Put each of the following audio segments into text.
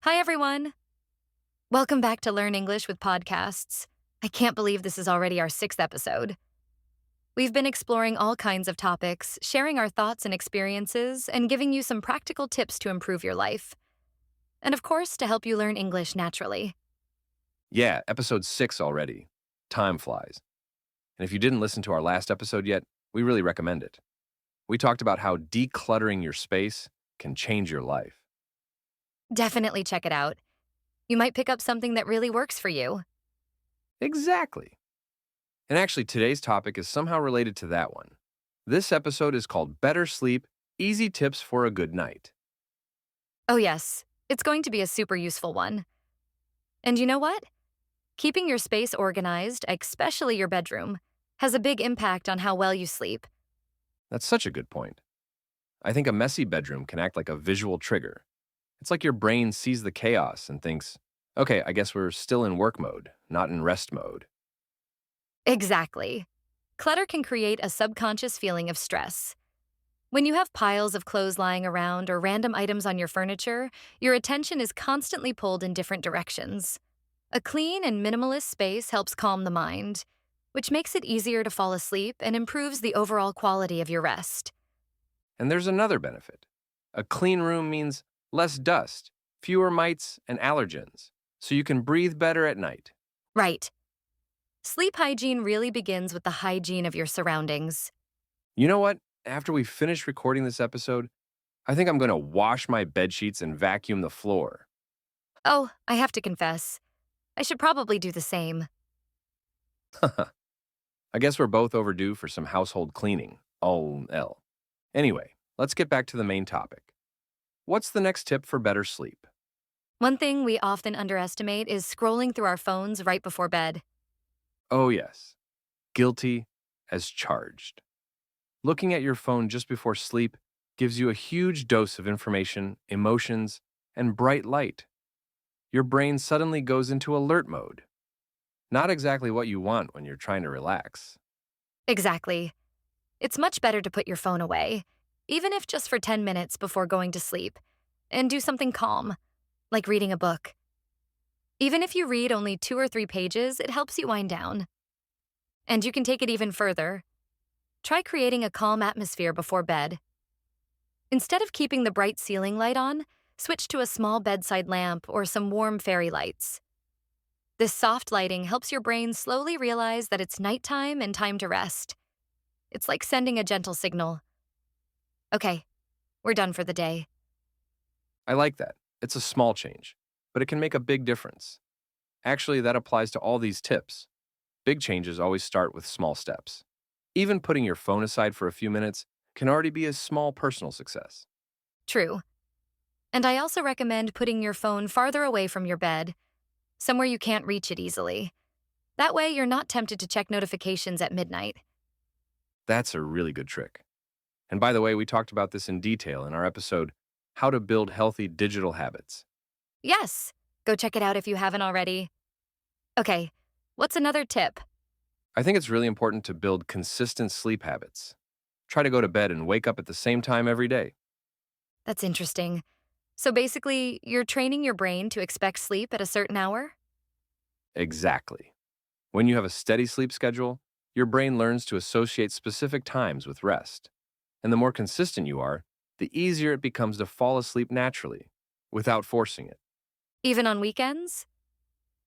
Hi, everyone. Welcome back to Learn English with Podcasts. I can't believe this is already our sixth episode. We've been exploring all kinds of topics, sharing our thoughts and experiences, and giving you some practical tips to improve your life. And of course, to help you learn English naturally. Yeah, episode 6 already. Time flies. And if you didn't listen to our last episode yet, we really recommend it. We talked about how decluttering your space can change your life. Definitely check it out. You might pick up something that really works for you. Exactly. And actually, today's topic is somehow related to that one. This episode is called Better Sleep Easy Tips for a Good Night. Oh, yes, it's going to be a super useful one. And you know what? Keeping your space organized, especially your bedroom, has a big impact on how well you sleep. That's such a good point. I think a messy bedroom can act like a visual trigger. It's like your brain sees the chaos and thinks, okay, I guess we're still in work mode, not in rest mode. Exactly. Clutter can create a subconscious feeling of stress. When you have piles of clothes lying around or random items on your furniture, your attention is constantly pulled in different directions. A clean and minimalist space helps calm the mind, which makes it easier to fall asleep and improves the overall quality of your rest. And there's another benefit. A clean room means less dust, fewer mites and allergens, so you can breathe better at night. Right. Sleep hygiene really begins with the hygiene of your surroundings. You know what? After we finish recording this episode, I think I'm going to wash my bed sheets and vacuum the floor. Oh, I have to confess, I should probably do the same. I guess we're both overdue for some household cleaning. Oh, L. Anyway, let's get back to the main topic. What's the next tip for better sleep? One thing we often underestimate is scrolling through our phones right before bed. Oh, yes. Guilty as charged. Looking at your phone just before sleep gives you a huge dose of information, emotions, and bright light. Your brain suddenly goes into alert mode. Not exactly what you want when you're trying to relax. Exactly. It's much better to put your phone away, even if just for 10 minutes before going to sleep, and do something calm, like reading a book. Even if you read only 2 or 3 pages, it helps you wind down. And you can take it even further. Try creating a calm atmosphere before bed. Instead of keeping the bright ceiling light on, switch to a small bedside lamp or some warm fairy lights. This soft lighting helps your brain slowly realize that it's nighttime and time to rest. It's like sending a gentle signal. Okay, we're done for the day. I like that. It's a small change, but it can make a big difference. Actually, that applies to all these tips. Big changes always start with small steps. Even putting your phone aside for a few minutes can already be a small personal success. True. And I also recommend putting your phone farther away from your bed, somewhere you can't reach it easily. That way, you're not tempted to check notifications at midnight. That's a really good trick. And by the way, we talked about this in detail in our episode, How to Build Healthy Digital Habits. Yes, go check it out if you haven't already. Okay, what's another tip? I think it's really important to build consistent sleep habits. Try to go to bed and wake up at the same time every day. That's interesting. So basically, you're training your brain to expect sleep at a certain hour? Exactly. When you have a steady sleep schedule, your brain learns to associate specific times with rest. And the more consistent you are, the easier it becomes to fall asleep naturally, without forcing it. Even on weekends?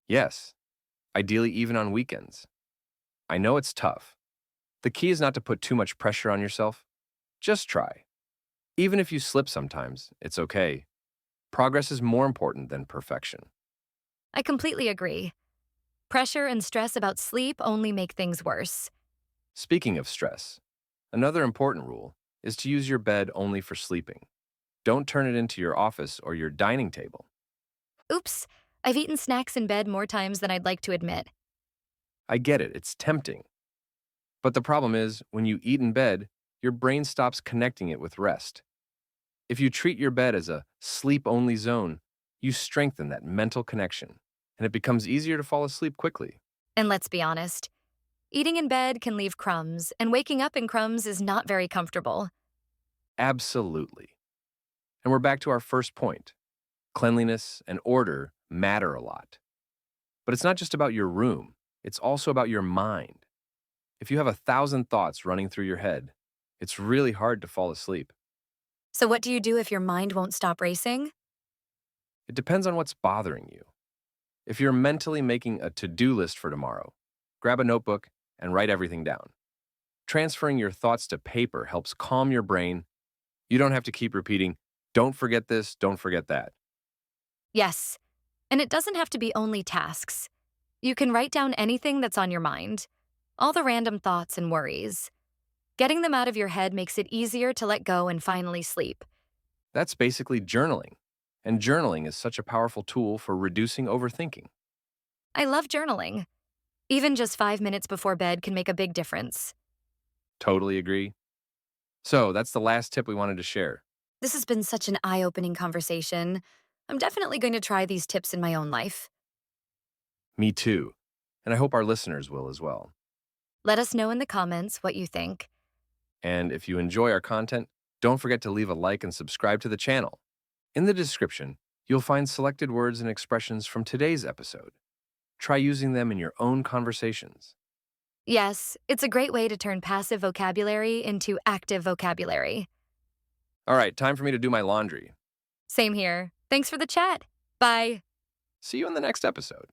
Yes, ideally even on weekends. I know it's tough. The key is not to put too much pressure on yourself. Just try. Even if you slip sometimes, it's okay. Progress is more important than perfection. I completely agree. Pressure and stress about sleep only make things worse. Speaking of stress, another important rule is to use your bed only for sleeping. Don't turn it into your office or your dining table. Oops, I've eaten snacks in bed more times than I'd like to admit. I get it, it's tempting. But the problem is, when you eat in bed, your brain stops connecting it with rest. If you treat your bed as a sleep only zone, you strengthen that mental connection, and it becomes easier to fall asleep quickly. And let's be honest, eating in bed can leave crumbs, and waking up in crumbs is not very comfortable. Absolutely. And we're back to our first point. Cleanliness and order matter a lot. But it's not just about your room, it's also about your mind. If you have 1,000 thoughts running through your head, it's really hard to fall asleep. So, what do you do if your mind won't stop racing? It depends on what's bothering you. If you're mentally making a to-do list for tomorrow, grab a notebook and write everything down. Transferring your thoughts to paper helps calm your brain. You don't have to keep repeating, don't forget this, don't forget that. Yes. And it doesn't have to be only tasks. You can write down anything that's on your mind, all the random thoughts and worries. Getting them out of your head makes it easier to let go and finally sleep. That's basically journaling. And journaling is such a powerful tool for reducing overthinking. I love journaling. Even just 5 minutes before bed can make a big difference. Totally agree. So that's the last tip we wanted to share. This has been such an eye opening conversation. I'm definitely going to try these tips in my own life. Me too. And I hope our listeners will as well. Let us know in the comments what you think. And if you enjoy our content, don't forget to leave a like and subscribe to the channel. In the description, you'll find selected words and expressions from today's episode. Try using them in your own conversations. Yes, it's a great way to turn passive vocabulary into active vocabulary. All right, time for me to do my laundry. Same here. Thanks for the chat. Bye. See you in the next episode.